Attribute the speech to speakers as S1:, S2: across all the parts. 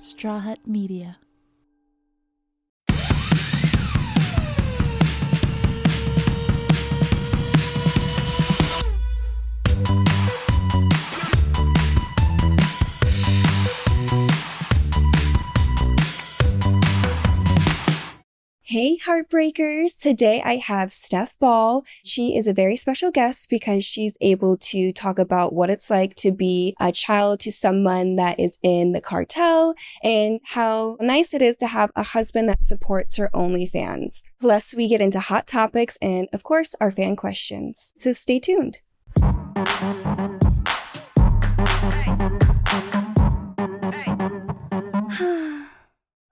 S1: Straw Hut Media.
S2: Hey Heartbreakers! Today I have Steph Ball. She is a very special guest because she's able to talk about what it's like to be a child to someone that is in the cartel and how nice it is to have a husband that supports her OnlyFans. Plus, we get into hot topics and, of course, our fan questions. So stay tuned.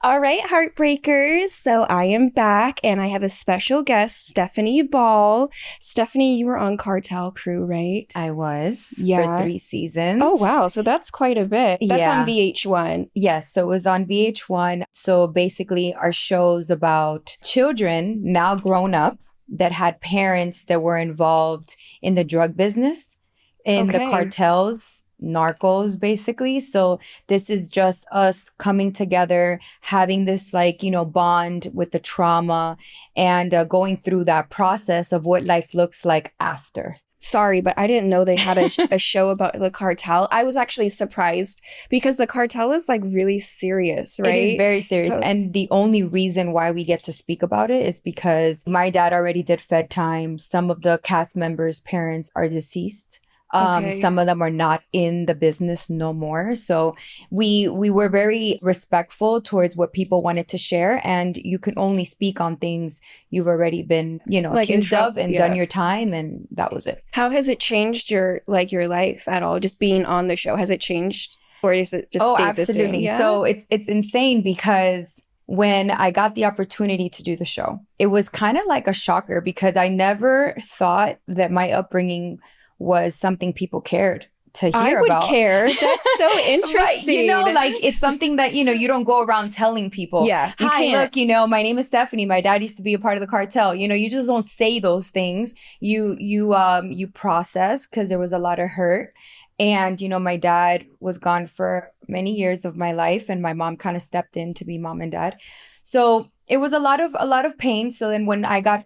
S2: All right, Heartbreakers. So I am back and I have a special guest, Stephanie Ball. Stephanie, you were on Cartel Crew, right?
S3: I was
S2: Yeah.
S3: for 3 seasons.
S2: Oh, wow. So that's quite a bit. That's
S3: Yeah.
S2: on VH1.
S3: Yes, so it was on VH1. So basically our show's about children now grown up that had parents that were involved in the drug business, in the
S2: Okay.
S3: cartels, narcos basically. So this is just us coming together, having this bond with the trauma and going through that process of what life looks like after.
S2: Sorry, but I didn't know they had a show about the cartel. I was actually surprised because the cartel is like really serious, right?
S3: It is very serious.
S2: So-
S3: And the only reason why we get to speak about it is because my dad already did Fed time. Some of the cast members' parents are deceased.
S2: Okay.
S3: Some of them are not in the business no more. So we were very respectful towards what people wanted to share. And you can only speak on things you've already been,
S2: Like
S3: accused of and
S2: yeah.
S3: done your time. And that was it.
S2: How has it changed your life at all? Just being on the show, has it changed, or is it just stayed the same?
S3: Absolutely.
S2: Yeah?
S3: So it's insane because when I got the opportunity to do the show, it was kind of like a shocker because I never thought that my upbringing was something people cared to hear about.
S2: I would care. That's so interesting.
S3: Right. It's something that, you don't go around telling people.
S2: Yeah, you
S3: Hi,
S2: can't.
S3: look, my name is Stephanie. My dad used to be a part of the cartel. You just don't say those things. You process because there was a lot of hurt. And, my dad was gone for many years of my life and my mom kind of stepped in to be mom and dad. So it was a lot of pain. So then when I got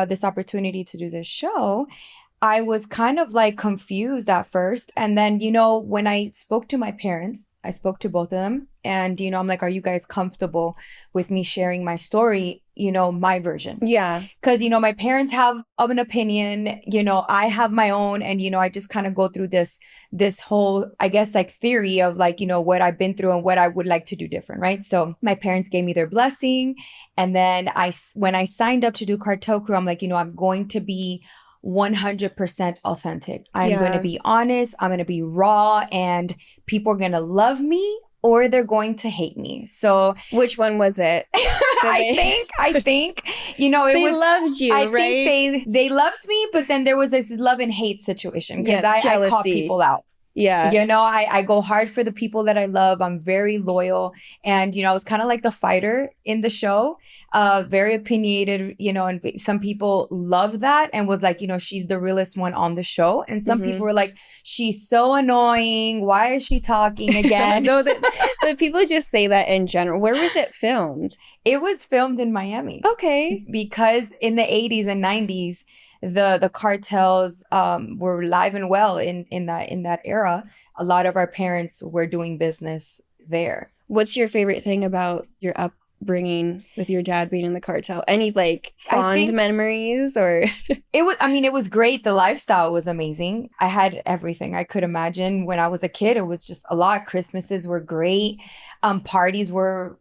S3: this opportunity to do this show, I was kind of confused at first. And then, when I spoke to my parents, I spoke to both of them and, I'm like, are you guys comfortable with me sharing my story, my version?
S2: Yeah.
S3: Because, my parents have an opinion, I have my own. And, I just kind of go through this whole, I guess, theory of what I've been through and what I would like to do different. Right. So my parents gave me their blessing. And then when I signed up to do Cartel Crew, I'm like, I'm going to be 100% authentic. I'm going to be honest. I'm going to be raw and people are going to love me or they're going to hate me. So
S2: Which one was it?
S3: I think,
S2: They loved you,
S3: I
S2: right?
S3: think they loved me, but then there was this love and hate situation because I call
S2: jealousy.
S3: people out.
S2: Yeah.
S3: I go hard for the people that I love. I'm very loyal. And, I was kind of like the fighter in the show, very opinionated, and some people love that and was like, she's the realest one on the show. And some people were like, she's so annoying. Why is she talking again?
S2: No, the people just say that in general. Where was it filmed?
S3: It was filmed in Miami.
S2: Okay.
S3: Because in the 80s and 90s, the cartels were alive and well in that era. A lot of our parents were doing business there.
S2: What's your favorite thing about your upbringing with your dad being in the cartel? Any fond memories or?
S3: It was great. The lifestyle was amazing. I had everything I could imagine. When I was a kid, it was just a lot. Christmases were great. Parties were,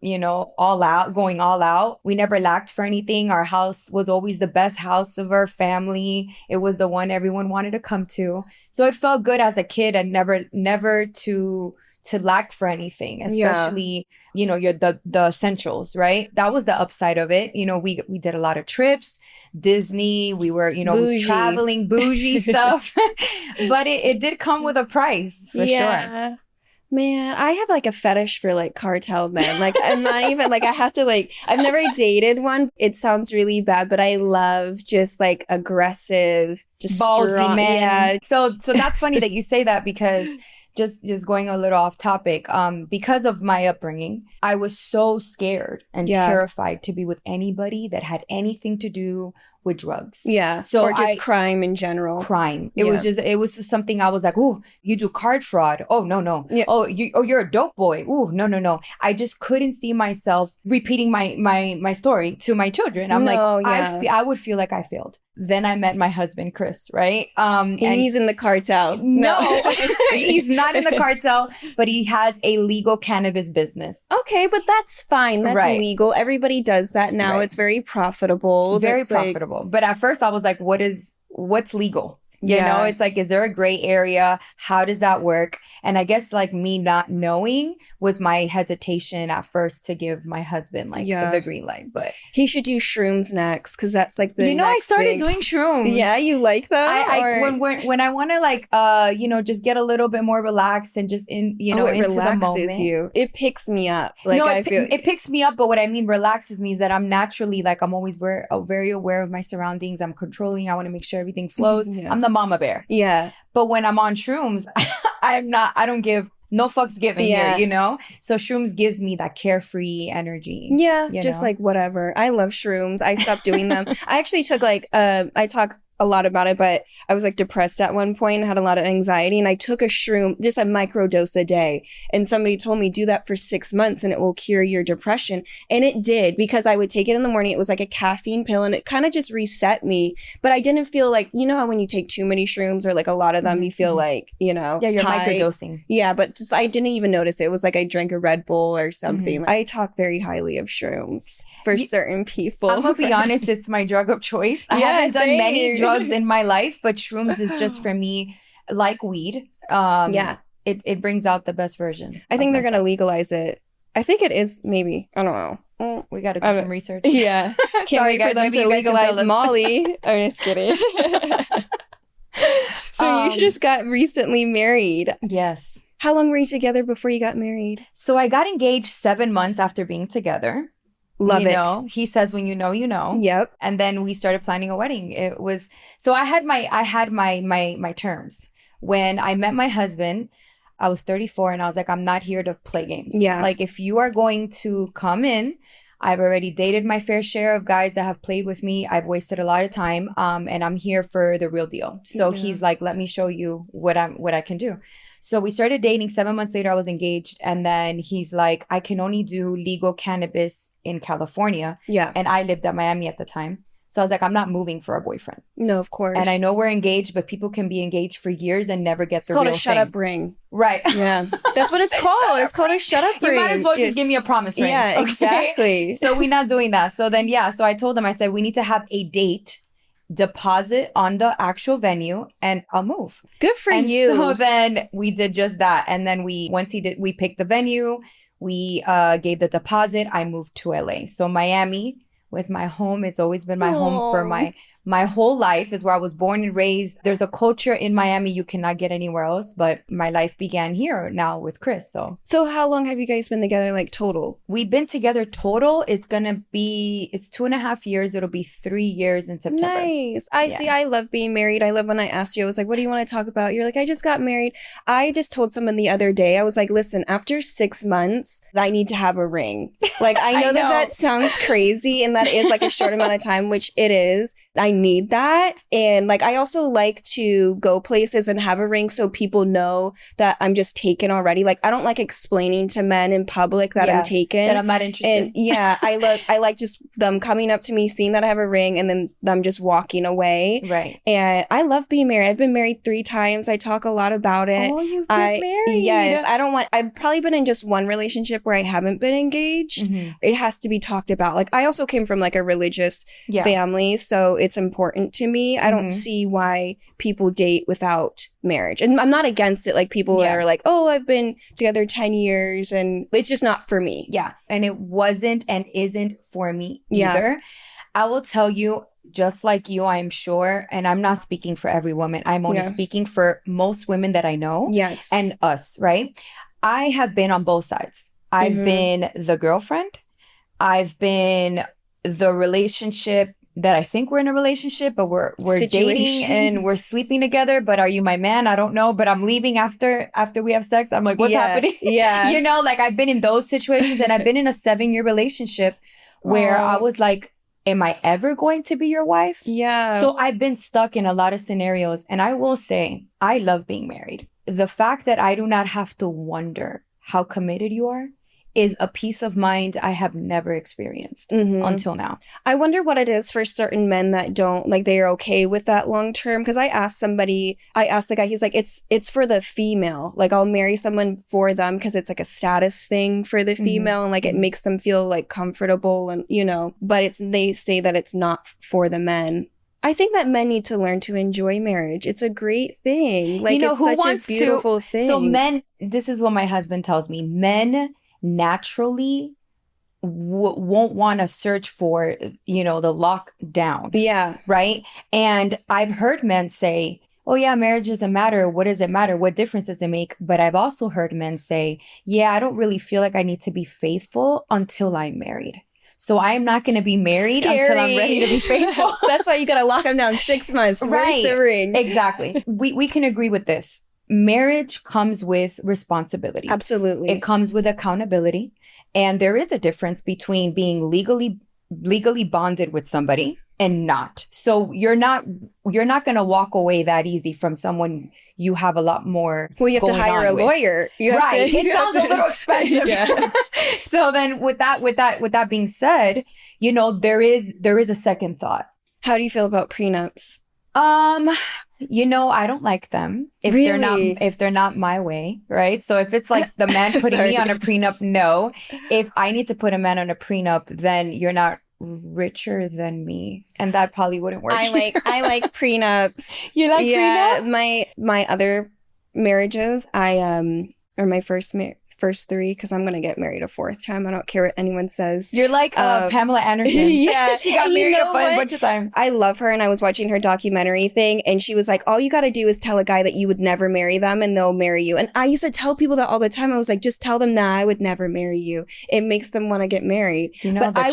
S3: all out, going all out. We never lacked for anything. Our house was always the best house of our family. It was the one everyone wanted to come to. So it felt good as a kid and never to lack for anything, especially, you're the essentials, right? That was the upside of it. We did a lot of trips, Disney, we were, was traveling, bougie stuff, but it did come with a price for sure.
S2: Man, I have a fetish for cartel men. I'm not even I have to I've never dated one. It sounds really bad, but I love just aggressive, just
S3: ballsy
S2: strong,
S3: men.
S2: Yeah.
S3: So that's funny that you say that because just going a little off topic, because of my upbringing, I was so scared and terrified to be with anybody that had anything to do with drugs.
S2: Yeah.
S3: So
S2: or just crime in general.
S3: Crime. It was just something I was like, oh, you do card fraud. Oh, no.
S2: Yeah.
S3: Oh, you're a dope boy. Oh, no. I just couldn't see myself repeating my story to my children. I'm I would feel like I failed. Then I met my husband, Chris, right?
S2: And he's in the cartel.
S3: No, he's not in the cartel, but he has a legal cannabis business.
S2: Okay, but that's fine. That's legal. Everybody does that now. Right. It's very profitable.
S3: Very profitable. But at first I was like, what's legal? You know, it's like, is there a gray area? How does that work? And I guess like me not knowing was my hesitation at first to give my husband like the green light. But
S2: he should do shrooms next, because that's like the
S3: I started doing shrooms.
S2: Yeah, you like them?
S3: When I want to like just get a little bit more relaxed and just into the moment.
S2: It relaxes you. It picks me up. Like
S3: it picks me up. But what I mean relaxes me is that I'm naturally like, I'm always very aware of my surroundings. I'm controlling. I want to make sure everything flows. I'm the mama bear.
S2: Yeah.
S3: But when I'm on shrooms, I don't give no fucks given here, you know? So shrooms gives me that carefree energy.
S2: Yeah. Just like whatever. I love shrooms. I stopped doing them. I actually took I talk a lot about it, but I was like depressed at one point and had a lot of anxiety, and I took a shroom, just a micro dose a day, and somebody told me do that for 6 months and it will cure your depression. And it did, because I would take it in the morning. It was like a caffeine pill, and it kind of just reset me, but I didn't feel like, you know how when you take too many shrooms or like a lot of them, you feel like, you're
S3: high. Microdosing.
S2: Yeah, but just I didn't even notice it. It was like I drank a Red Bull or something. I talk very highly of shrooms for certain people.
S3: I'm gonna be honest, it's my drug of choice. I haven't done many drugs in my life, but shrooms is just for me like weed. It brings out the best version.
S2: I think they're gonna legalize it. I think it is, maybe. I don't know.
S3: We gotta do some research.
S2: Yeah. Sorry for them to legalize Molly. I'm just kidding. So you just got recently married.
S3: Yes.
S2: How long were you together before you got married?
S3: So I got engaged 7 months after being together.
S2: Love it.
S3: He says, when you know, you know.
S2: Yep.
S3: And then we started planning a wedding. It was, so I had my terms. When I met my husband, I was 34, and I was like, I'm not here to play games.
S2: Yeah.
S3: Like, if you are going to come in, I've already dated my fair share of guys that have played with me. I've wasted a lot of time. And I'm here for the real deal. So he's like, let me show you what I can do. So we started dating. 7 months later, I was engaged. And then he's like, I can only do legal cannabis in California.
S2: Yeah.
S3: And I lived at Miami at the time. So I was like, I'm not moving for a boyfriend.
S2: No, of course.
S3: And I know we're engaged, but people can be engaged for years and never get the real thing.
S2: It's called a shut-up ring.
S3: Right.
S2: Yeah. That's what it's called. It's called a shut-up ring.
S3: You might as well just give me a promise ring.
S2: Yeah, exactly.
S3: So we're not doing that. So then, so I told him, I said, we need to have a date, deposit on the actual venue, and I'll move.
S2: Good for you.
S3: So then we did just that. And then we picked the venue, we gave the deposit, I moved to LA. So Miami was my home. It's always been my home for my whole life. Is where I was born and raised. There's a culture in Miami you cannot get anywhere else, but my life began here now with Chris. So
S2: how long have you guys been together, like total?
S3: We've been together total. It's 2.5 years. It'll be 3 years in September.
S2: Nice. See, I love being married. I love when I asked you, I was like, what do you want to talk about? You're like, I just got married. I just told someone the other day, I was like, listen, after 6 months, I need to have a ring. Like, I know that sounds crazy, and that is like a short amount of time, which it is. I need that. And like, I also like to go places and have a ring so people know that I'm just taken already. Like, I don't like explaining to men in public that I'm taken.
S3: That I'm not interested.
S2: And I like just them coming up to me, seeing that I have a ring, and then them just walking away.
S3: Right.
S2: And I love being married. I've been married 3 times. I talk a lot about it.
S3: Oh, you've been married.
S2: Yes. I've probably been in just one relationship where I haven't been engaged. Mm-hmm. It has to be talked about. Like, I also came from like a religious family, so it's important to me. I don't see why people date without marriage. And I'm not against it. Like, people that are like, oh, I've been together 10 years and it's just not for me.
S3: Yeah. And it wasn't and isn't for me either. I will tell you, just like you, I'm sure, and I'm not speaking for every woman. I'm only speaking for most women that I know.
S2: Yes.
S3: And us, right? I have been on both sides. I've been the girlfriend. I've been the relationship that I think we're in a relationship, but we're dating and we're sleeping together. But are you my man? I don't know. But I'm leaving after we have sex. I'm like, what's happening?
S2: Yeah.
S3: You know, like I've been in those situations, and I've been in a 7-year relationship where I was like, am I ever going to be your wife?
S2: Yeah.
S3: So I've been stuck in a lot of scenarios. And I will say, I love being married. The fact that I do not have to wonder how committed you are is a peace of mind I have never experienced until now.
S2: I wonder what it is for certain men that don't, like, they're okay with that long term. Because I asked the guy, he's like, it's for the female. Like, I'll marry someone for them because it's like a status thing for the female, and like it makes them feel like comfortable, and you know, but they say that it's not for the men. I think that men need to learn to enjoy marriage. It's a great thing. Like, you know, it's such a beautiful thing.
S3: So men, this is what my husband tells me, men naturally won't want to search for, you know, the lockdown.
S2: Yeah.
S3: Right. And I've heard men say, oh yeah, marriage doesn't matter. What does it matter? What difference does it make? But I've also heard men say, yeah, I don't really feel like I need to be faithful until I'm married. So I'm not going to be married until I'm ready to be faithful.
S2: That's why you got to lock them down 6 months.
S3: Right.
S2: Where's the ring?
S3: Exactly. We can agree with this. Marriage comes with responsibility.
S2: Absolutely.
S3: It comes with accountability. And there is a difference between being legally bonded with somebody and not. So you're not going to walk away that easy from someone you have a lot more.
S2: Well, you have to hire a lawyer.
S3: Right. It sounds a little expensive. Yeah. So then with that being said, you know, there is a second thought.
S2: How do you feel about prenups?
S3: You know, I don't like them if they're not my way, right? So if it's like the man putting me on a prenup, no. If I need to put a man on a prenup, then you're not richer than me, and that probably wouldn't work.
S2: I like prenups.
S3: You like prenups?
S2: My other marriages, or my first 3, because I'm gonna get married a 4th time. I don't care what anyone says.
S3: You're like Pamela Anderson.
S2: Yeah,
S3: she got married a bunch of times.
S2: I love her, and I was watching her documentary thing, and she was like, all you got to do is tell a guy that you would never marry them, and they'll marry you. And I used to tell people that all the time. I was like, just tell them, nah, I would never marry you. It makes them want to get married.
S3: You know, but I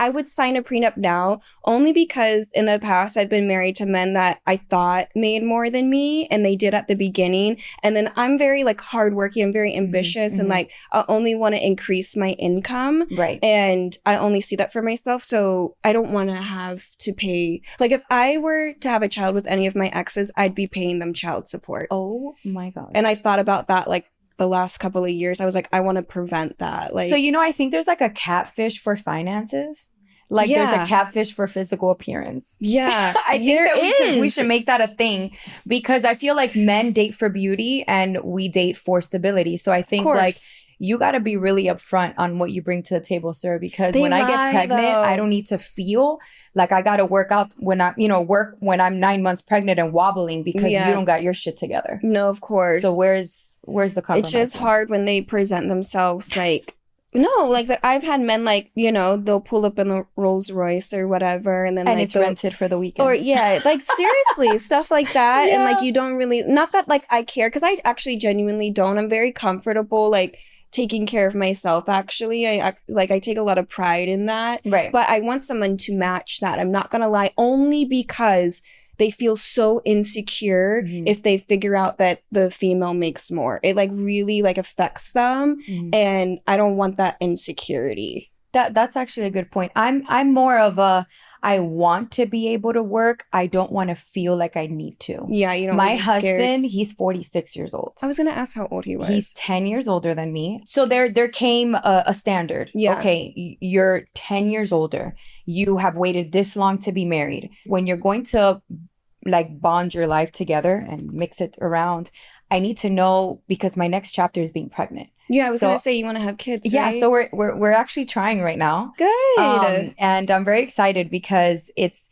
S3: would
S2: sign a prenup now, only because in the past I've been married to men that I thought made more than me, and they did at the beginning. And then I'm very like hardworking, I'm very ambitious, and like I only want to increase my income.
S3: Right.
S2: And I only see that for myself. So I don't want to have to pay. Like, if I were to have a child with any of my exes, I'd be paying them child support.
S3: Oh my God.
S2: And I thought about that like the last couple of years. I was like, I want to prevent that. Like,
S3: so, you know, I think there's like a catfish for finances. Like there's a catfish for physical appearance.
S2: Yeah.
S3: I think that we should make that a thing, because I feel like men date for beauty and we date for stability. So I think like you got to be really upfront on what you bring to the table, sir, because when I get pregnant, I don't need to feel like I got to work out when I'm 9 months pregnant and wobbling because you don't got your shit together.
S2: No, of course.
S3: So where's the compromise?
S2: It's just hard when they present themselves like, no, like I've had men like, you know, they'll pull up in the Rolls Royce or whatever, and then like
S3: it's rented for the weekend.
S2: Or like seriously, stuff like that. Yeah. And like you don't really, not that like I care, because I actually genuinely don't. I'm very comfortable like taking care of myself. Actually, I take a lot of pride in that.
S3: Right.
S2: But I want someone to match that. I'm not gonna lie, only because they feel so insecure if they figure out that the female makes more. It like really like affects them, and I don't want that insecurity.
S3: That's actually a good point. I'm more of a, I want to be able to work. I don't want to feel like I need to.
S2: Yeah, you know.
S3: My husband, he's 46 years old.
S2: I was gonna ask how old he was.
S3: He's 10 years older than me. So there came a standard.
S2: Yeah.
S3: Okay, you're 10 years older. You have waited this long to be married. When you're going to like bond your life together and mix it around, I need to know, because my next chapter is being pregnant.
S2: Yeah, I was gonna say you want to have kids.
S3: Yeah,
S2: right?
S3: so we're actually trying right now.
S2: Good.
S3: And I'm very excited because it's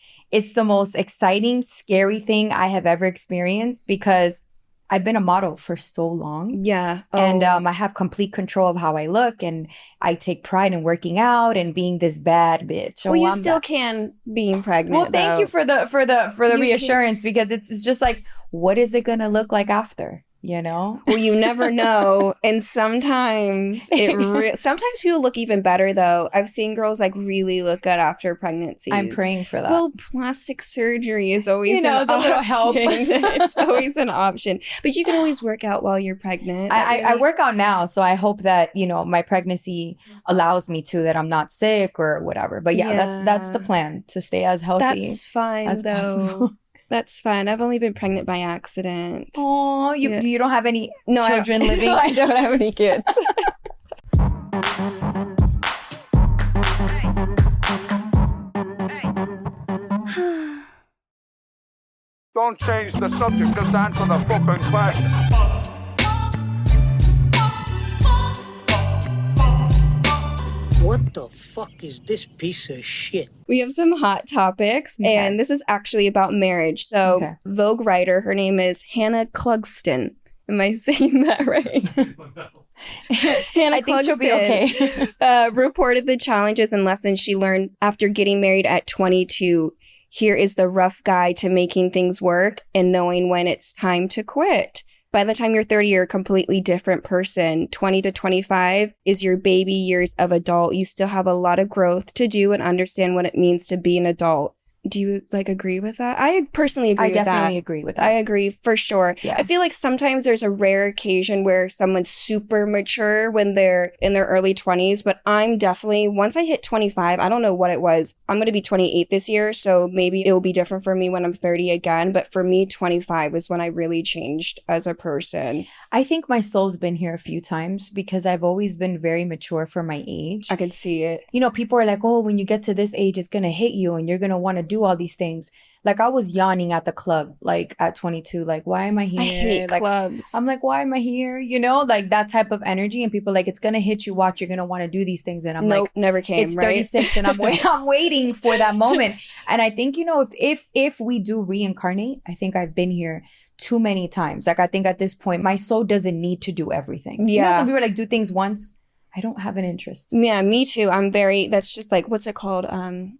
S3: the most exciting, scary thing I have ever experienced, because I've been a model for so long.
S2: Yeah. Oh.
S3: And I have complete control of how I look, and I take pride in working out and being this bad bitch.
S2: Well, you still can being pregnant.
S3: Well, thank you for the reassurance, because it's just like, what is it gonna look like after? you know?
S2: Well, you never know. And sometimes sometimes people look even better though. I've seen girls like really look good after pregnancies.
S3: I'm praying for that.
S2: Well, plastic surgery is always an
S3: it's a little help.
S2: It's always an option. But you can always work out while you're pregnant.
S3: I work out now, so I hope that, my pregnancy allows me to, that I'm not sick or whatever. But that's the plan, to stay as healthy
S2: That's fine
S3: as
S2: though.
S3: possible.
S2: That's fine. I've only been pregnant by accident.
S3: Oh, you don't have any children living?
S2: No, I don't have any kids.
S1: Don't change the subject, just answer the fucking question.
S4: What the fuck is this piece of shit?
S2: We have some hot topics, and this is actually about marriage. So, Vogue writer, her name is Hannah Clugston. Am I saying that right? Hannah
S3: Clugston she'll be okay.
S2: Reported the challenges and lessons she learned after getting married at 22. Here is the rough guide to making things work and knowing when it's time to quit. By the time you're 30, you're a completely different person. 20 to 25 is your baby years of adult. You still have a lot of growth to do and understand what it means to be an adult. Do you agree with that? I personally agree with that.
S3: I definitely agree with that.
S2: I agree for sure.
S3: Yeah.
S2: I feel like sometimes there's a rare occasion where someone's super mature when they're in their early 20s, but I'm definitely, once I hit 25, I don't know what it was. I'm going to be 28 this year, so maybe it will be different for me when I'm 30 again. But for me, 25 was when I really changed as a person.
S3: I think my soul's been here a few times because I've always been very mature for my age.
S2: I could see it.
S3: People are like, oh, when you get to this age, it's going to hit you and you're going to want to do all these things. Like, I was yawning at the club, at 22, why am I here?
S2: I hate clubs.
S3: I'm like, why am I here? That type of energy. And people are like, it's going to hit you, watch, you're going to want to do these things. And I'm
S2: nope, never came,
S3: it's 36 and I'm waiting for that moment. And I think, if we do reincarnate, I think I've been here too many times. I think at this point, my soul doesn't need to do everything.
S2: Yeah.
S3: Some people are do things once. I don't have an interest.
S2: Yeah, me too. I'm very, that's just what's it called?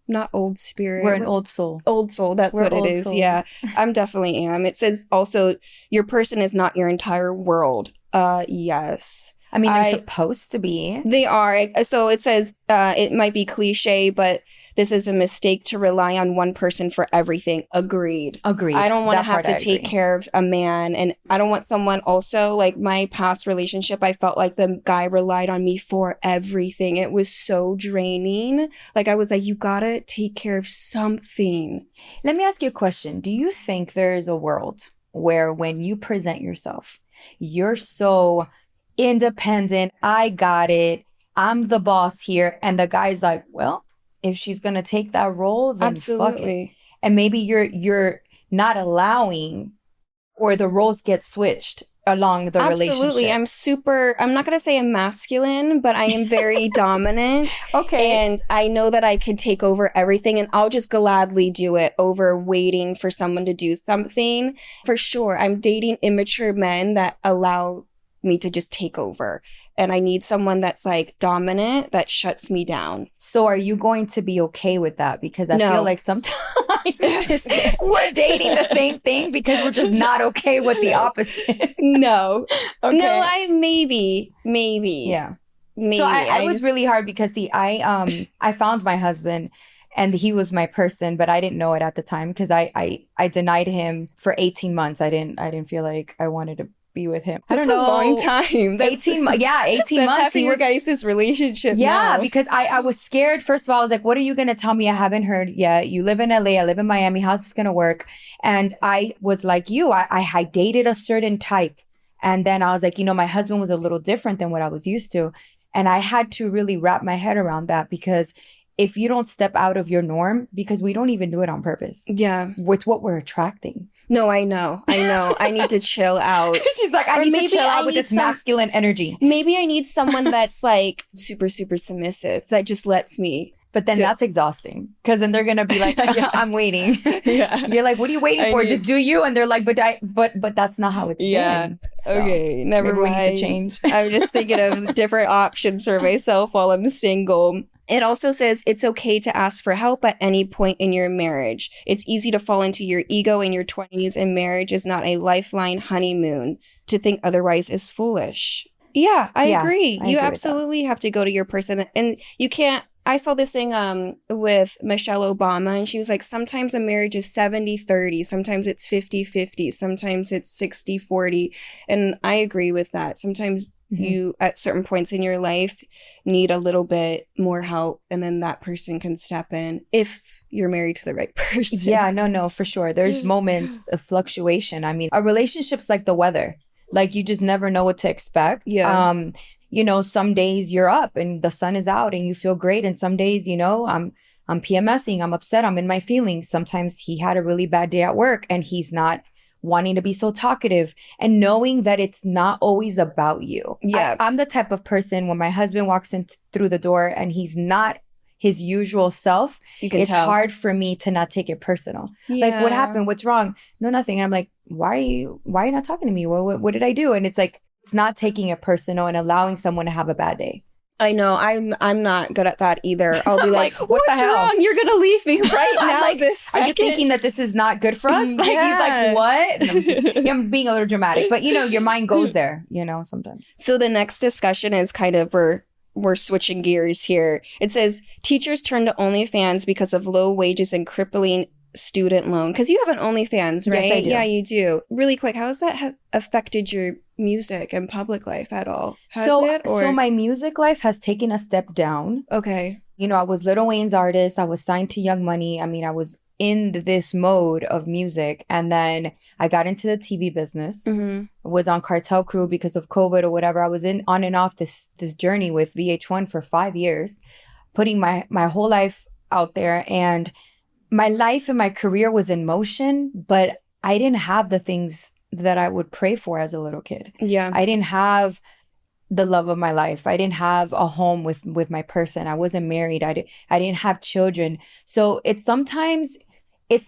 S2: Not old spirit.
S3: We're an old soul.
S2: Old soul, that's what it is.
S3: Souls. Yeah,
S2: I'm definitely am. It says also, your person is not your entire world. Yes.
S3: I mean, they're supposed to be.
S2: They are. So it says, it might be cliche, but this is a mistake to rely on one person for everything. Agreed. I don't want to have to take care of a man. And I don't want someone also, my past relationship, I felt like the guy relied on me for everything. It was so draining. I was like, you gotta take care of something.
S3: Let me ask you a question. Do you think there is a world where when you present yourself, you're so independent, I got it, I'm the boss here, and the guy's like, well, if she's gonna take that role, then fuck it. And maybe you're not allowing, or the roles get switched along the relationship.
S2: Absolutely. I'm not gonna say I'm masculine, but I am very dominant.
S3: Okay.
S2: And I know that I could take over everything, and I'll just gladly do it over waiting for someone to do something. For sure. I'm dating immature men that allow me to just take over, and I need someone that's dominant, that shuts me down.
S3: So are you going to be okay with that? Because I feel like sometimes we're dating the same thing because we're just not okay with the opposite.
S2: No.
S3: Okay.
S2: No, maybe.
S3: Yeah.
S2: Maybe.
S3: So I was really hard because I found my husband and he was my person, but I didn't know it at the time because I denied him for 18 months. I didn't feel like I wanted to be with him.
S2: That's a long time.
S3: 18 months. That's months.
S2: That's your guys' relationship.
S3: Yeah,
S2: now.
S3: Because I was scared. First of all, I was like, what are you going to tell me? I haven't heard yet. You live in LA. I live in Miami. How's this going to work? And I was like you. I dated a certain type. And then I was like, my husband was a little different than what I was used to. And I had to really wrap my head around that because if you don't step out of your norm, because we don't even do it on purpose.
S2: Yeah.
S3: It's what we're attracting.
S2: No, I know. I need to chill out.
S3: She's like, I need to chill out with this masculine energy.
S2: Maybe I need someone that's super, super submissive that just lets me.
S3: But then that's exhausting because then they're going to be like, I'm waiting.
S2: Yeah.
S3: You're like, what are you waiting for? Just do you. And they're like, but that's not how it's been.
S2: So okay, never mind.
S3: We need to change.
S2: I'm just thinking of different options for myself while I'm single. It also says it's okay to ask for help at any point in your marriage. It's easy to fall into your ego in your 20s, and marriage is not a lifeline honeymoon. To think otherwise is foolish. Yeah, I agree. You absolutely have to go to your person, and you can't. I saw this thing with Michelle Obama, and she was like, sometimes a marriage is 70-30, sometimes it's 50-50, sometimes it's 60-40. And I agree with that. Sometimes you, at certain points in your life, need a little bit more help, and then that person can step in if you're married to the right person.
S3: Yeah, no, for sure. There's moments of fluctuation. I mean, a relationship's like the weather. Like, you just never know what to expect.
S2: Yeah.
S3: You know, some days you're up and the sun is out and you feel great. And some days, you know, I'm PMSing, I'm upset, I'm in my feelings. Sometimes he had a really bad day at work and he's not wanting to be so talkative, and knowing that it's not always about you.
S2: Yeah.
S3: I'm the type of person, when my husband walks in through the door and he's not his usual self, it's
S2: tell.
S3: hard for me to not take it personal.
S2: Yeah.
S3: Like, what happened? What's wrong? No, nothing. And I'm like, why are you not talking to me? What did I do? And it's like, it's not taking it personal and allowing someone to have a bad day.
S2: I know. I'm not good at that either. I'll be like,
S3: what the
S2: what's
S3: hell?
S2: wrong? You're going to leave me right now
S3: like,
S2: this second.
S3: Are you thinking that this is not good for us? Like,
S2: Yeah.
S3: he's like, what? And I'm being a little dramatic, but you know, your mind goes there, you know, sometimes.
S2: So the next discussion is kind of, we're switching gears here. It says, teachers turn to OnlyFans because of low wages and crippling student loan. Because you have an OnlyFans, right?
S3: Yes, I do.
S2: Yeah, you do. Really quick, how has that affected your music and public life at all?
S3: So my music life has taken a step down.
S2: Okay.
S3: You know, I was Lil Wayne's artist. I was signed to Young Money. I mean, I was in this mode of music. And then I got into the TV business.
S2: Mm-hmm.
S3: Was on Cartel crew because of COVID or whatever. I was on and off this journey with VH1 for 5 years, putting my whole life out there. And my life and my career was in motion, but I didn't have the things that I would pray for as a little kid.
S2: Yeah.
S3: I didn't have the love of my life. I didn't have a home with my person. I wasn't married. I didn't have children. So it's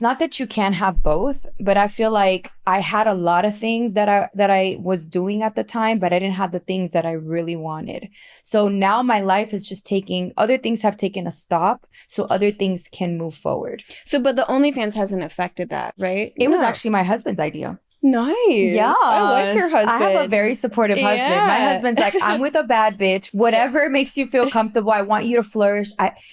S3: not that you can't have both, but I feel like I had a lot of things that I was doing at the time, but I didn't have the things that I really wanted. So now my life is just other things have taken a stop, so other things can move forward.
S2: So, but the OnlyFans hasn't affected that, right?
S3: It was actually my husband's idea.
S2: Nice.
S3: Yeah.
S2: I like your husband.
S3: I have a very supportive husband.
S2: Yeah.
S3: My husband's like, I'm with a bad bitch. Whatever makes you feel comfortable. I want you to flourish.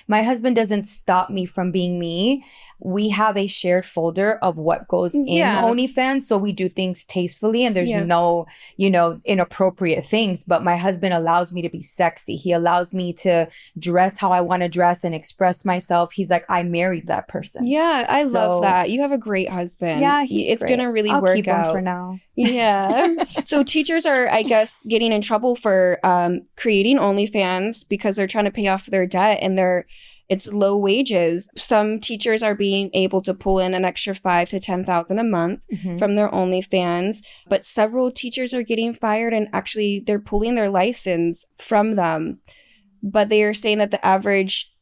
S3: My husband doesn't stop me from being me. We have a shared folder of what goes in OnlyFans. So we do things tastefully and there's no, you know, inappropriate things. But my husband allows me to be sexy. He allows me to dress how I want to dress and express myself. He's like, I married that person.
S2: Yeah, I love that. You have a great husband.
S3: Yeah,
S2: it's
S3: great.
S2: gonna really
S3: I'll
S2: work
S3: keep
S2: out
S3: him for now.
S2: Yeah. So teachers are, I guess, getting in trouble for creating OnlyFans because they're trying to pay off their debt, and it's low wages. Some teachers are being able to pull in an extra $5,000 to $10,000 a month from their OnlyFans, but several teachers are getting fired, and actually they're pulling their license from them. But they are saying that the average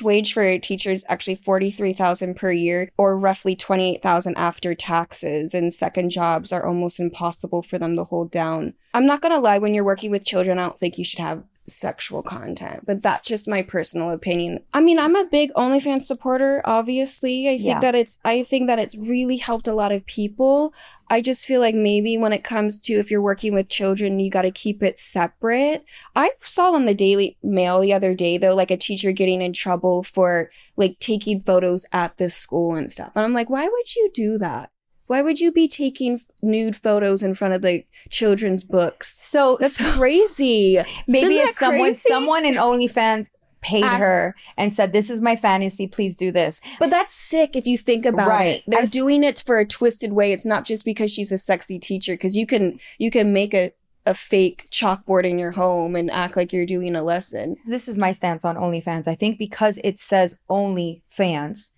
S2: wage for a teacher is actually $43,000 per year, or roughly $28,000 after taxes, and second jobs are almost impossible for them to hold down. I'm not gonna lie, when you're working with children, I don't think you should have sexual content, but that's just my personal opinion. I mean, I'm a big OnlyFans supporter, obviously. I think that it's really helped a lot of people. I just feel like maybe when it comes to, if you're working with children, you got to keep it separate. I saw on the Daily Mail the other day, though, like a teacher getting in trouble for like taking photos at this school and stuff. And I'm like, why would you do that? Why would you be taking nude photos in front of the children's books?
S3: So
S2: that's crazy.
S3: Maybe if
S2: crazy?
S3: someone in OnlyFans paid her and said, this is my fantasy, please do this.
S2: But that's sick if you think about it. They're doing it for a twisted way. It's not just because she's a sexy teacher, because you can make a fake chalkboard in your home and act like you're doing a lesson.
S3: This is my stance on OnlyFans. I think because it says OnlyFans,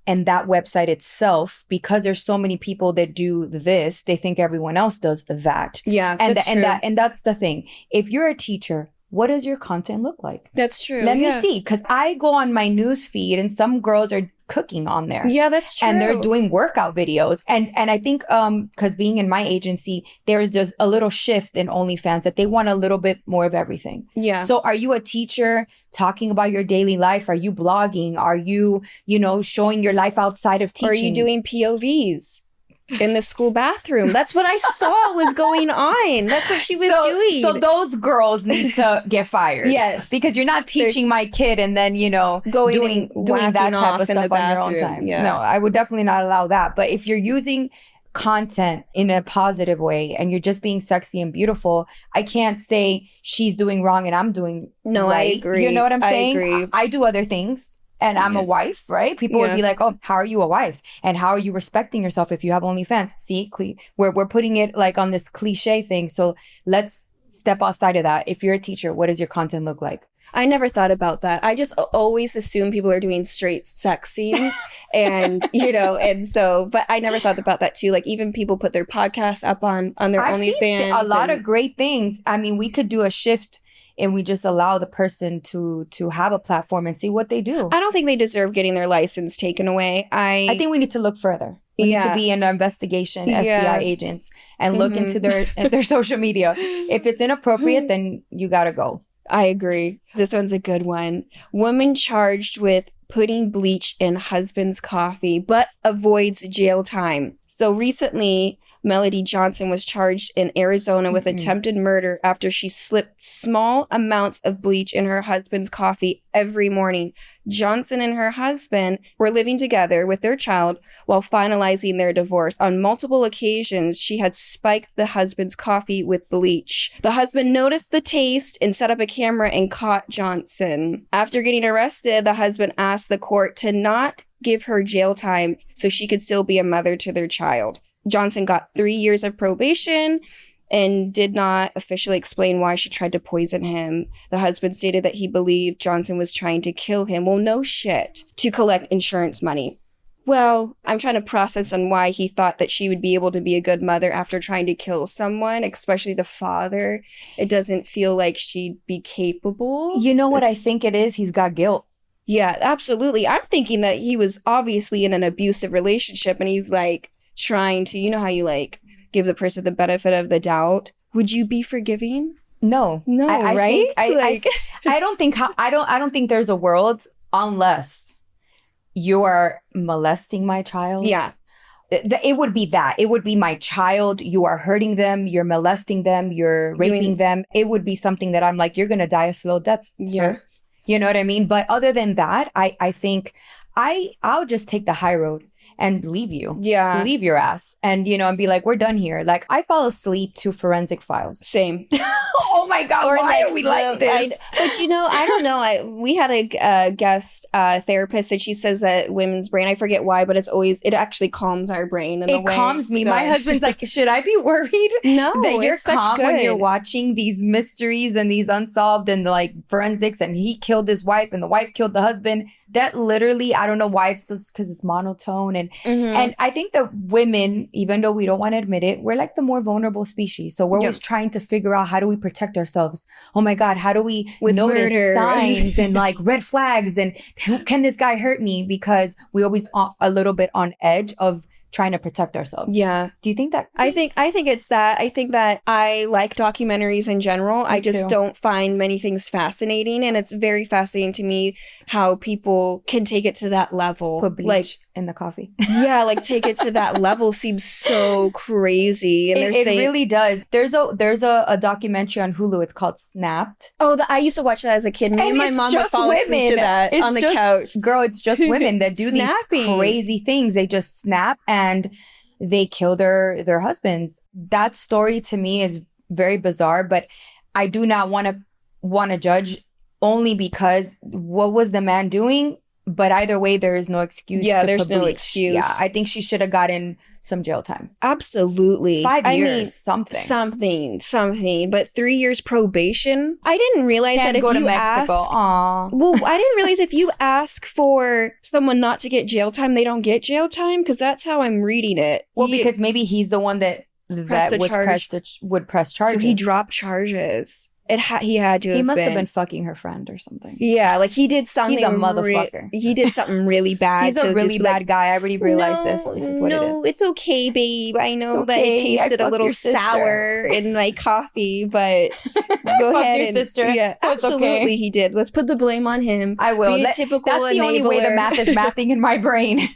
S3: and that website itself, because there's so many people that do this, they think everyone else does that.
S2: Yeah,
S3: and that's the thing. If you're a teacher, what does your content look like?
S2: That's true.
S3: Let me see, because I go on my news feed and some girls are cooking on there.
S2: Yeah, that's true.
S3: And they're doing workout videos. And I think because being in my agency, there's just a little shift in OnlyFans that they want a little bit more of everything.
S2: Yeah.
S3: So are you a teacher talking about your daily life? Are you blogging? Are you, showing your life outside of teaching?
S2: Or are you doing POVs in the school bathroom? That's what I saw was going on. That's what she was doing.
S3: So those girls need to get fired.
S2: Yes.
S3: Because you're not teaching my kid and then, doing that type of stuff on your own time.
S2: Yeah.
S3: No, I would definitely not allow that. But if you're using content in a positive way and you're just being sexy and beautiful, I can't say she's doing wrong and I'm doing
S2: right.
S3: I
S2: agree.
S3: You know what I'm saying?
S2: I agree.
S3: I do other things. And I'm a wife, right? People would be like, oh, how are you a wife? And how are you respecting yourself if you have OnlyFans? See, we're putting it like on this cliche thing. So let's step outside of that. If you're a teacher, what does your content look like?
S2: I never thought about that. I just always assume people are doing straight sex scenes and, but I never thought about that too. Like even people put their podcasts up on their OnlyFans.
S3: A lot of great things. I mean, we could do a shift and we just allow the person to have a platform and see what they do.
S2: I don't think they deserve getting their license taken away. I think
S3: we need to look further. We need to be an investigation, FBI agents, and look into their social media. If it's inappropriate, then you gotta go.
S2: I agree. This one's a good one. Woman charged with putting bleach in husband's coffee, but avoids jail time. So recently, Melody Johnson was charged in Arizona with attempted murder after she slipped small amounts of bleach in her husband's coffee every morning. Johnson and her husband were living together with their child while finalizing their divorce. On multiple occasions, she had spiked the husband's coffee with bleach. The husband noticed the taste and set up a camera and caught Johnson. After getting arrested, the husband asked the court to not give her jail time so she could still be a mother to their child. Johnson got 3 years of probation and did not officially explain why she tried to poison him. The husband stated that he believed Johnson was trying to kill him. Well, no shit. To collect insurance money. Well, I'm trying to process on why he thought that she would be able to be a good mother after trying to kill someone, especially the father. It doesn't feel like she'd be capable.
S3: You know what I think it is? He's got guilt.
S2: Yeah, absolutely. I'm thinking that he was obviously in an abusive relationship and he's like, trying to, how you like give the person the benefit of the doubt. Would you be forgiving?
S3: No,
S2: right?
S3: I don't think there's a world unless you are molesting my child.
S2: Yeah.
S3: It would be that. It would be my child. You are hurting them. You're molesting them. You're raping them. It would be something that I'm like, you're going to die a slow death.
S2: Yeah.
S3: Sir. You know what I mean? But other than that, I think I'll just take the high road and leave you.
S2: Yeah.
S3: Leave your ass. And, and be like, we're done here. Like, I fall asleep to forensic files.
S2: Same.
S3: Oh my God, why are we like this?
S2: But, I don't know. We had a guest therapist and she says that women's brain, I forget why, but it actually calms our brain in a way.
S3: It calms me. So. My husband's like, should I be worried?
S2: No,
S3: that you're
S2: it's such
S3: calm
S2: good.
S3: When you're watching these mysteries and these unsolved and like forensics and he killed his wife and the wife killed the husband. That literally, I don't know why it's just because it's monotone. And I think that women, even though we don't want to admit it, we're like the more vulnerable species. So we're always trying to figure out, how do we protect ourselves? Oh my God, how do we notice
S2: murder.
S3: signs and like red flags? And can this guy hurt me? Because we always are a little bit on edge of trying to protect ourselves.
S2: Yeah.
S3: Do you think that?
S2: I think it's that. I think that I like documentaries in general. I just don't find many things fascinating. And it's very fascinating to me how people can take it to that level.
S3: Put bleach in the coffee.
S2: Yeah, like take it to that level seems so crazy. And
S3: it really does. There's a documentary on Hulu. It's called Snapped.
S2: Oh, I used to watch that as a kid. Me and my mom would fall asleep to that on the couch.
S3: Girl, it's just women that do these crazy things. They just snap and they kill their husbands. That story to me is very bizarre, but I do not want to judge only because what was the man doing? But either way, there is no excuse.
S2: Yeah, there's no excuse.
S3: Yeah, I think she should have gotten some jail time.
S2: Absolutely.
S3: 5 years, something.
S2: But 3 years probation? I didn't realize that if you ask... Well, I didn't realize if you ask for someone not to get jail time, they don't get jail time? Because that's how I'm reading it.
S3: Well, because maybe he's the one that would press charges.
S2: So he dropped charges. He had to have
S3: He must have
S2: been
S3: been fucking her friend or something.
S2: Yeah, like he did something.
S3: He's a motherfucker.
S2: He did something really bad.
S3: He's a
S2: so
S3: really
S2: just be
S3: bad
S2: like,
S3: guy. I already realized
S2: no,
S3: this. This is what it is.
S2: it's okay, babe. I know that it
S3: okay. I
S2: tasted a
S3: fucked
S2: little
S3: your sister.
S2: sour in my coffee, but go
S3: Fucked
S2: ahead
S3: your
S2: and
S3: sister,
S2: yeah,
S3: so it's
S2: absolutely,
S3: okay.
S2: he did. Let's put the blame on him.
S3: I will.
S2: Be a typical
S3: That's the only way the
S2: enabler.
S3: math is mathing in my brain.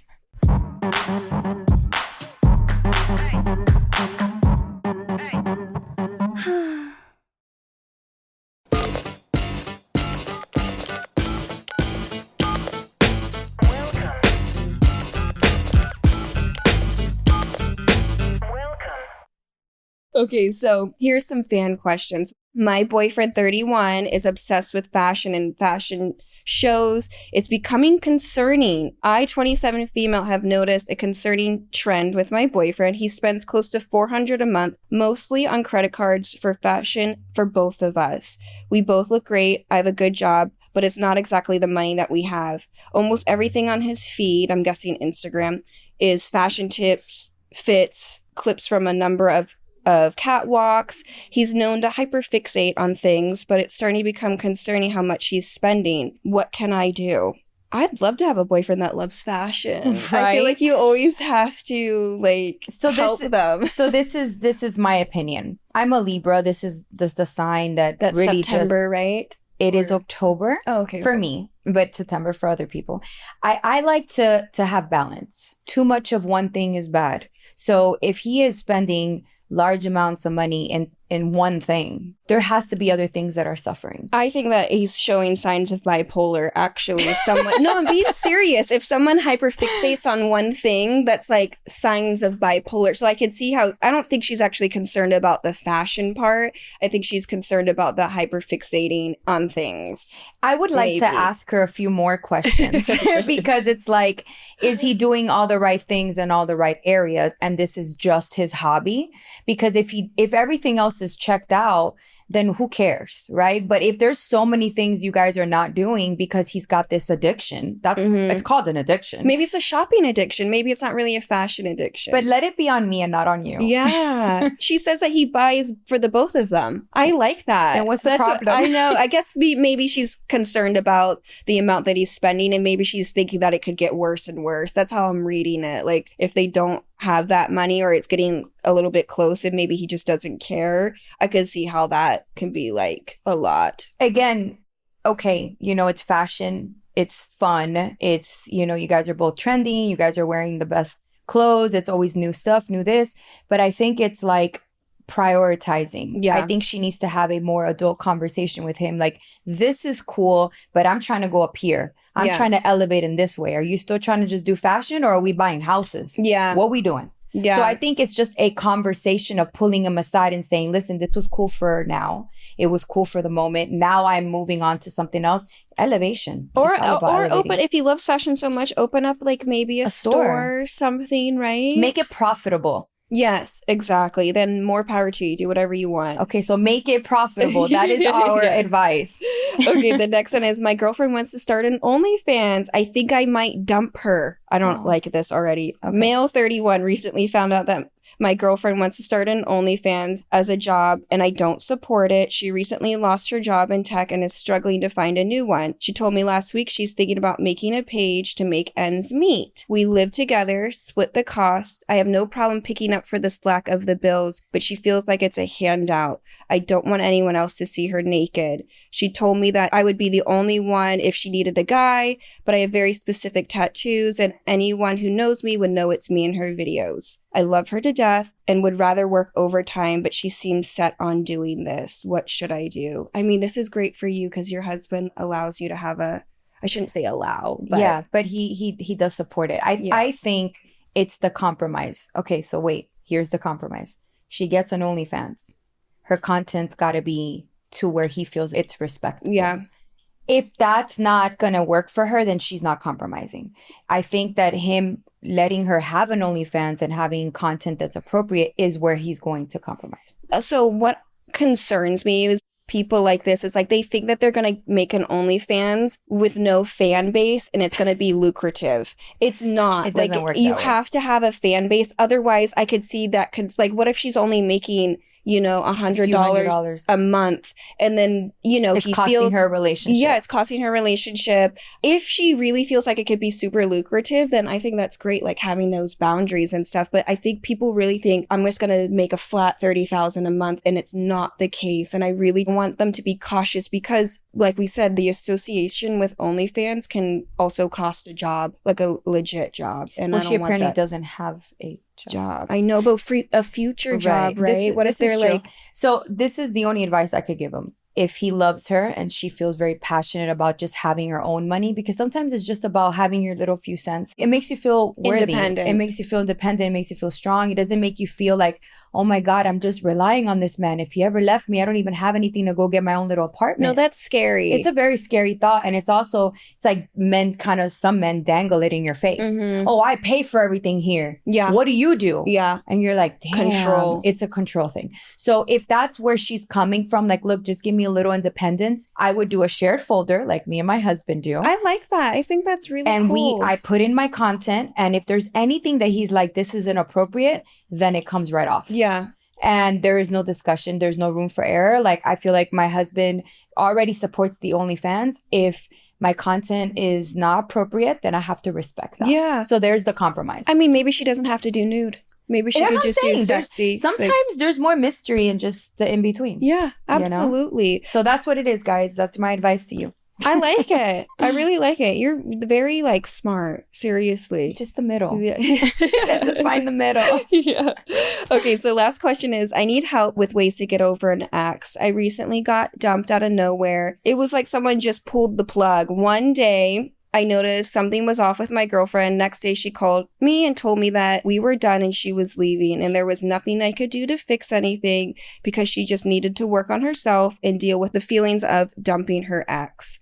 S2: Okay, so here's some fan questions. My boyfriend, 31, is obsessed with fashion and fashion shows. It's becoming concerning. I, 27 female, have noticed a concerning trend with my boyfriend. He spends close to $400 a month, mostly on credit cards for fashion for both of us. We both look great. I have a good job, but it's not exactly the money that we have. Almost everything on his feed, I'm guessing Instagram, is fashion tips, fits, clips from a number of catwalks. He's known to hyperfixate on things, but it's starting to become concerning how much he's spending. What can I do? I'd love to have a boyfriend that loves fashion.
S3: Right?
S2: I feel like you always have to help them.
S3: So this is my opinion. I'm a Libra. This is the sign that
S2: That's
S3: really
S2: September,
S3: just,
S2: right?
S3: It is October.
S2: Oh, okay.
S3: For me, but September for other people. I like to have balance. Too much of one thing is bad. So if he is spending large amounts of money in one thing, there has to be other things that are suffering.
S2: I think that he's showing signs of bipolar, actually. If someone, no, I'm being serious. If someone hyperfixates on one thing, that's like signs of bipolar. So I could see how, I don't think she's actually concerned about the fashion part. I think she's concerned about the hyperfixating on things.
S3: I would like to ask her a few more questions because it's like, is he doing all the right things in all the right areas? And this is just his hobby? Because if everything else is checked out, then who cares, right? But if there's so many things you guys are not doing because he's got this addiction, it's called an addiction.
S2: Maybe it's a shopping addiction. Maybe it's not really a fashion addiction.
S3: But let it be on me and not on you.
S2: Yeah. She says that he buys for the both of them. I like that.
S3: And what's the problem?
S2: I know. I guess maybe she's concerned about the amount that he's spending, and maybe she's thinking that it could get worse and worse. That's how I'm reading it. Like, if they don't have that money or it's getting a little bit close and maybe he just doesn't care, I could see how that can be like a lot.
S3: Again, okay, it's fashion, it's fun, it's, you guys are both trending, you guys are wearing the best clothes, it's always new stuff, new this, but I think it's like prioritizing.
S2: Yeah.
S3: I think she needs to have a more adult conversation with him. Like, this is cool, but I'm trying to go up here. I'm trying to elevate in this way. Are you still trying to just do fashion, or are we buying houses?
S2: Yeah.
S3: What are we doing?
S2: Yeah.
S3: So I think it's just a conversation of pulling him aside and saying, listen, this was cool for now. It was cool for the moment. Now I'm moving on to something else. Elevation.
S2: Or open, if he loves fashion so much, open up like maybe a store or something, right?
S3: Make it profitable.
S2: Yes, exactly. Then more power to you. Do whatever you want.
S3: Okay, so make it profitable. That is our advice.
S2: Okay, the next one is, my girlfriend wants to start an OnlyFans. I think I might dump her. I don't like this already. Okay. Male 31 recently found out that my girlfriend wants to start an OnlyFans as a job, and I don't support it. She recently lost her job in tech and is struggling to find a new one. She told me last week she's thinking about making a page to make ends meet. We live together, split the costs. I have no problem picking up for the slack of the bills, but she feels like it's a handout. I don't want anyone else to see her naked. She told me that I would be the only one if she needed a guy, but I have very specific tattoos, and anyone who knows me would know it's me in her videos. I love her to death and would rather work overtime, but she seems set on doing this. What should I do? I mean, this is great for you because your husband allows you to have I shouldn't say allow, but
S3: yeah, but he does support it. I think it's the compromise. Okay, so wait, here's the compromise. She gets an OnlyFans. Her content's got to be to where he feels it's respectable.
S2: Yeah.
S3: If that's not going to work for her, then she's not compromising. I think that him letting her have an OnlyFans and having content that's appropriate is where he's going to compromise.
S2: So what concerns me is people like this. It's like they think that they're going to make an OnlyFans with no fan base and it's going to be lucrative. It's not.
S3: It doesn't work
S2: you
S3: that way.
S2: have to have a fan base. Otherwise, I could see that what if she's only making $100 a month. And then,
S3: it's
S2: he
S3: costing
S2: feels
S3: her a relationship.
S2: Yeah, it's costing her a relationship. If she really feels like it could be super lucrative, then I think that's great, like having those boundaries and stuff. But I think people really think I'm just going to make a flat $30,000 a month, and it's not the case. And I really want them to be cautious because, like we said, the association with OnlyFans can also cost a job, like a legit job. And
S3: well,
S2: I don't
S3: she
S2: want
S3: apparently
S2: that
S3: doesn't have a job.
S2: I know, but a future job, right? What if they're like...
S3: So this is the only advice I could give him. If he loves her and she feels very passionate about just having her own money, because sometimes it's just about having your little few cents. It makes you feel worthy.
S2: Independent.
S3: It makes you feel independent. It makes you feel strong. It doesn't make you feel like, oh my God, I'm just relying on this man. If he ever left me, I don't even have anything to go get my own little apartment.
S2: No, that's scary.
S3: It's a very scary thought. And it's like some men dangle it in your face.
S2: Mm-hmm.
S3: Oh, I pay for everything here.
S2: Yeah.
S3: What do you do?
S2: Yeah.
S3: And you're like, damn,
S2: control.
S3: It's a control thing. So if that's where she's coming from, like, look, just give me a little independence. I would do a shared folder like me and my husband do.
S2: I like that. I think that's really cool.
S3: And I put in my content. And if there's anything that he's like, this is inappropriate, then it comes right off.
S2: Yeah.
S3: And there is no discussion. There's no room for error. Like, I feel like my husband already supports the OnlyFans. If my content is not appropriate, then I have to respect that.
S2: Yeah.
S3: So there's the compromise.
S2: I mean, maybe she doesn't have to do nude. Maybe she could just do sexy.
S3: Sometimes there's more mystery in just the in-between.
S2: Yeah, absolutely.
S3: You know? So that's what it is, guys. That's my advice to you.
S2: I like it. I really like it. You're very smart. Seriously.
S3: Just the middle.
S2: Yeah.
S3: Just find the middle.
S2: Yeah. Okay, so last question is, I need help with ways to get over an ex. I recently got dumped out of nowhere. It was like someone just pulled the plug. One day, I noticed something was off with my girlfriend. Next day, she called me and told me that we were done and she was leaving. And there was nothing I could do to fix anything because she just needed to work on herself and deal with the feelings of dumping her ex.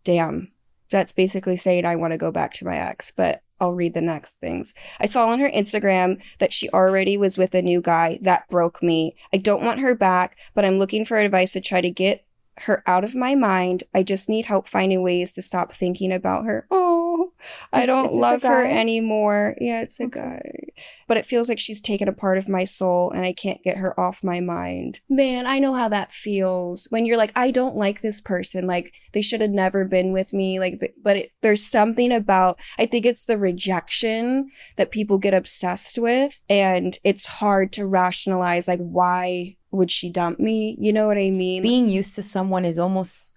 S2: Damn. That's basically saying I want to go back to my ex, but I'll read the next things. I saw on her Instagram that she already was with a new guy. That broke me. I don't want her back, but I'm looking for advice to try to get her out of my mind. I just need help finding ways to stop thinking about her. Oh, I don't love her anymore. Yeah, it's a guy. But it feels like she's taken a part of my soul and I can't get her off my mind. Man, I know how that feels when you're like, I don't like this person. Like, they should have never been with me. There's something about, I think it's the rejection that people get obsessed with. And it's hard to rationalize, like, why would she dump me? You know what I mean?
S3: Being used to someone is almost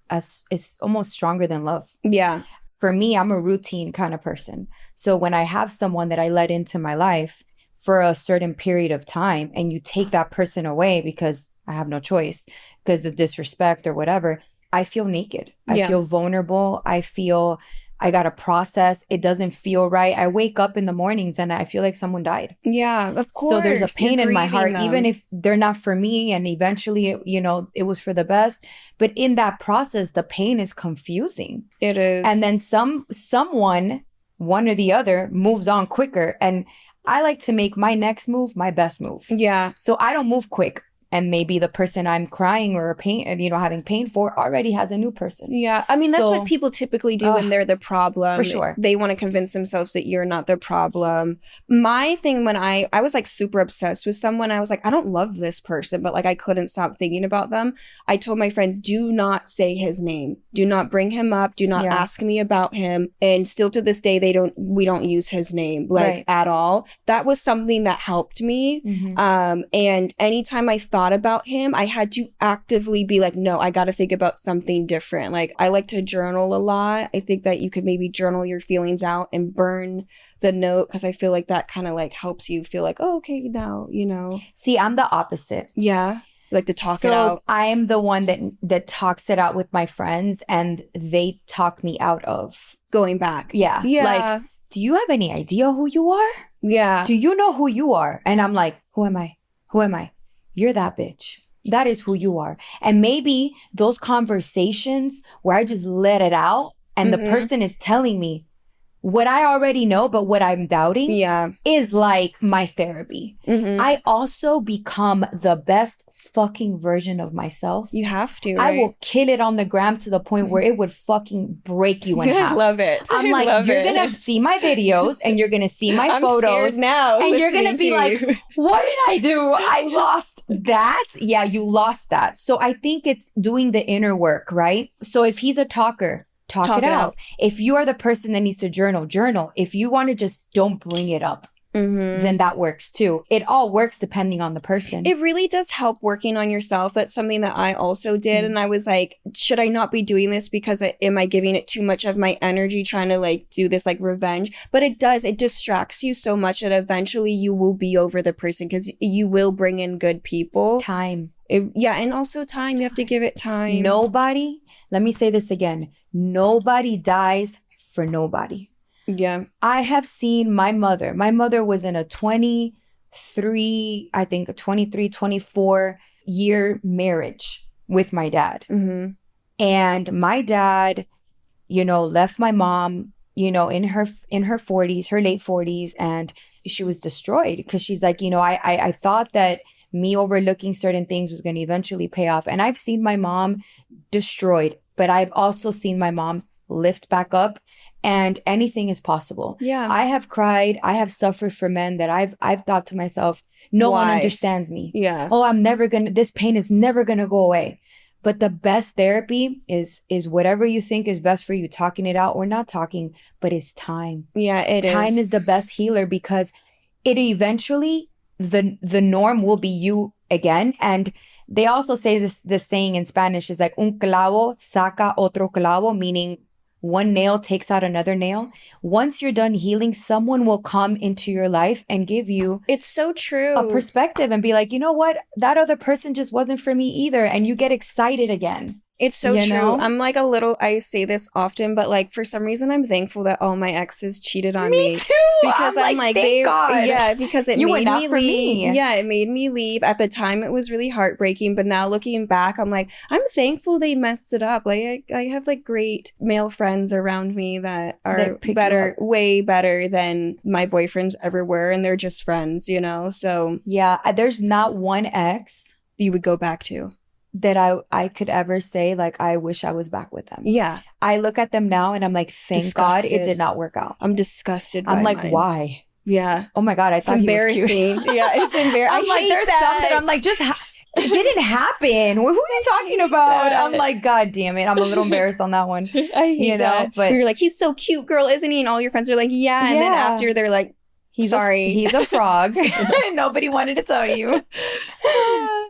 S3: stronger than love.
S2: Yeah.
S3: For me, I'm a routine kind of person. So when I have someone that I let into my life for a certain period of time and you take that person away because I have no choice, because of disrespect or whatever, I feel naked. I feel vulnerable. I feel I got to process. It doesn't feel right. I wake up in the mornings and I feel like someone died.
S2: Yeah, of course.
S3: So there's a pain in my heart,
S2: them.
S3: even if they're not for me. And eventually, it was for the best. But in that process, the pain is confusing.
S2: It is.
S3: And then someone, one or the other, moves on quicker. And I like to make my next move my best move.
S2: Yeah.
S3: So I don't move quick. And maybe the person I'm crying or having pain for already has a new person.
S2: Yeah. I mean, that's what people typically do when they're the problem.
S3: For sure.
S2: They want to convince themselves that you're not the problem. My thing when I was like super obsessed with someone, I was like, I don't love this person, but like I couldn't stop thinking about them. I told my friends, do not say his name. Do not bring him up. Do not ask me about him. And still to this day, we don't use his name at all. That was something that helped me. Mm-hmm. And anytime I thought about him, I had to actively be like, no, I got to think about something different. Like, I like to journal a lot. I think that you could maybe journal your feelings out and burn the note, because I feel like that kind of like helps you feel like, oh, okay, now,
S3: See, I'm the opposite.
S2: Yeah. Like to talk it out.
S3: I am the one that talks it out with my friends and they talk me out of
S2: going back.
S3: Yeah. Like, do you have any idea who you are?
S2: Yeah.
S3: Do you know who you are? And I'm like, who am I? Who am I? You're that bitch. That is who you are. And maybe those conversations where I just let it out and the person is telling me, what I already know, but what I'm doubting is like my therapy. I also become the best fucking version of myself.
S2: You have to,
S3: I
S2: right?
S3: will kill it on the gram to the point where it would fucking break you in half.
S2: I love it.
S3: I'm like, you're going to see my videos and you're going to see my
S2: I'm
S3: photos.
S2: scared now.
S3: And you're going to be like,
S2: you.
S3: what did I do? I lost that. Yeah, you lost that. So I think it's doing the inner work, right? So if he's a talker, talk it out. If you are the person that needs to journal. If you want to just don't bring it up, then that works too. It all works depending on the person.
S2: It really does help working on yourself. That's something that I also did. And I was like, should I not be doing this because am I giving it too much of my energy trying to like do this like revenge? But it distracts you so much that eventually you will be over the person because you will bring in good people.
S3: Time.
S2: And also time. You have to give it time.
S3: Nobody, let me say this again. Nobody dies for nobody.
S2: Yeah.
S3: I have seen my mother. My mother was in a 23, 24 year marriage with my dad. And my dad, left my mom, in her 40s, her late 40s, and she was destroyed because she's like, I thought that me overlooking certain things was going to eventually pay off. And I've seen my mom destroyed, but I've also seen my mom lift back up, and anything is possible.
S2: Yeah.
S3: I have cried. I have suffered for men that I've thought to myself, no one understands me.
S2: Yeah.
S3: Oh, this pain is never going to go away. But the best therapy is whatever you think is best for you, talking it out or not talking, but it's time.
S2: Yeah,
S3: Time is the best healer because it eventually, the norm will be you again. And they also say this saying in Spanish is like, un clavo saca otro clavo, meaning one nail takes out another nail. Once you're done healing, someone will come into your life and give you
S2: it's so true
S3: a perspective and be like, you know what? That other person just wasn't for me either. And you get excited again.
S2: It's so
S3: You
S2: true.
S3: know?
S2: I'm like I say this often, but like for some reason I'm thankful that all my exes cheated on me.
S3: Me too.
S2: Because I'm like
S3: thank God.
S2: Yeah, because it
S3: You were
S2: made
S3: not
S2: me
S3: for
S2: leave.
S3: me.
S2: Yeah, it made me leave. At the time it was really heartbreaking, but now looking back, I'm like, I'm thankful they messed it up. Like I have like great male friends around me that are better, way better than my boyfriends ever were, and they're just friends, So
S3: Yeah, there's not one ex
S2: you would go back to.
S3: That I could ever say, like, I wish I was back with them.
S2: Yeah.
S3: I look at them now and I'm like, thank God it did not work out.
S2: I'm disgusted by
S3: I'm like,
S2: mine.
S3: why?
S2: Yeah.
S3: Oh my God, I thought
S2: it's
S3: he was
S2: embarrassing.
S3: cute.
S2: Yeah, it's embarrassing.
S3: I'm like, there's some that I'm like, just it didn't happen. Who are you talking about?
S2: that.
S3: I'm like, God damn it. I'm a little embarrassed on that one.
S2: I hate that.
S3: But
S2: you're like, he's so cute, girl, isn't he? And all your friends are like, yeah. And then after they're like,
S3: he's a frog. Nobody wanted to tell you.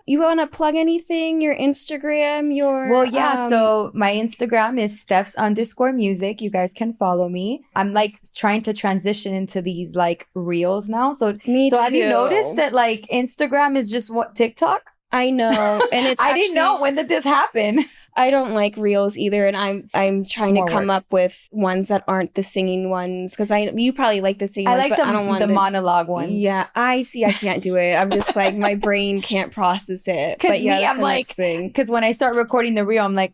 S2: You want to plug anything? Your Instagram,
S3: Well, yeah. So my Instagram is Steph's_music. You guys can follow me. I'm like trying to transition into these like reels now. So have you noticed that like Instagram is just what TikTok?
S2: I know. And it's
S3: I didn't know. When did this happen?
S2: I don't like reels either, and I'm trying to come up with ones that aren't the singing ones because you probably like the singing ones, but I don't want
S3: the monologue ones.
S2: Yeah, I can't do it. I'm just like my brain can't process it. But yeah, that's the next thing.
S3: Because when I start recording the reel, I'm like,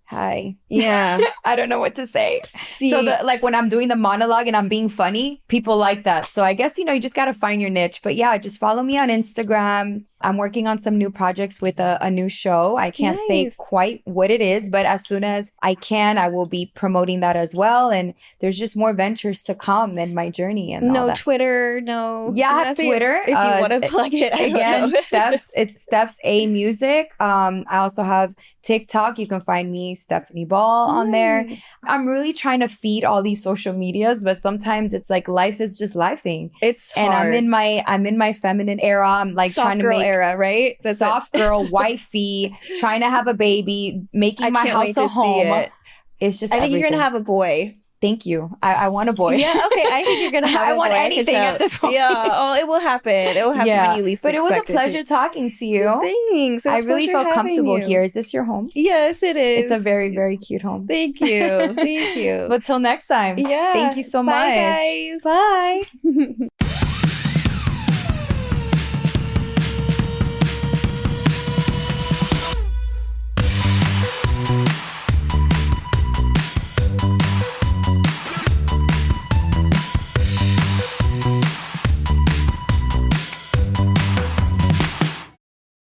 S3: hi.
S2: Yeah.
S3: I don't know what to say.
S2: See,
S3: so like when I'm doing the monologue and I'm being funny, people like that. So I guess, you just got to find your niche. But yeah, just follow me on Instagram. I'm working on some new projects with a new show. I can't say quite what it is, but as soon as I can, I will be promoting that as well. And there's just more ventures to come in my journey. And all that.
S2: Twitter, no.
S3: Yeah, I have Twitter.
S2: If you want to plug it,
S3: again, it's Steph's A Music. I also have TikTok. You can find me, Stephanie Ball, on there. I'm really trying to feed all these social medias, but sometimes it's like life is just lifing.
S2: It's hard.
S3: And I'm in my feminine era. I'm like
S2: soft
S3: trying to
S2: girl
S3: make
S2: era, right?
S3: That's soft girl, wifey, trying to have a baby, making my house a home. It's just
S2: I think you're gonna have a boy.
S3: Thank you. I want a boy.
S2: Yeah, okay. I think you're gonna have a boy.
S3: I want anything at this point.
S2: Yeah, it will happen. It will happen when you least expect it.
S3: But it was a pleasure talking to you.
S2: Thanks.
S3: I really felt comfortable here. Is this your home?
S2: Yes, it is.
S3: It's a very, very cute home.
S2: Thank you. Thank you.
S3: But till next time.
S2: Yeah.
S3: Thank you so much.
S2: Bye, guys.
S3: Bye.